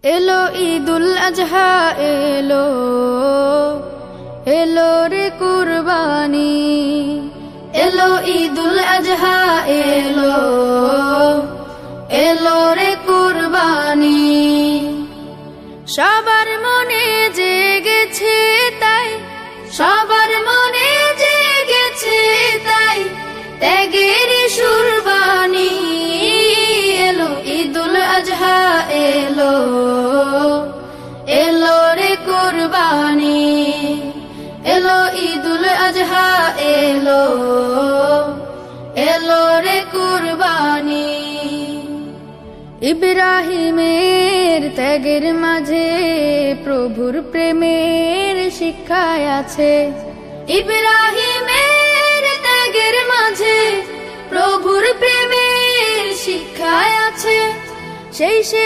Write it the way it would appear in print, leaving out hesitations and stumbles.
এলো ঈদুল আজহা এলো, এলো রে কুরবানি। এলো ঈদুল আজহা এলো, এলো রে কুরবানি। সবার মনে জেগেছে তাই, সবার মনে জেগেছে তাই ত্যাগের সুরবানি। এলো ঈদুল আজহা এলো, এলো রে কুরবানি। এলো ঈদুল আজহা এলো, এলো রে কুরবানি। ইব্রাহিমের ত্যাগের মাঝে প্রভুর প্রেমের শিক্ষায় আছে। ইব্রাহিমের ত্যাগের মাঝে প্রভুর প্রেমের শিক্ষায় আছে। সেই সে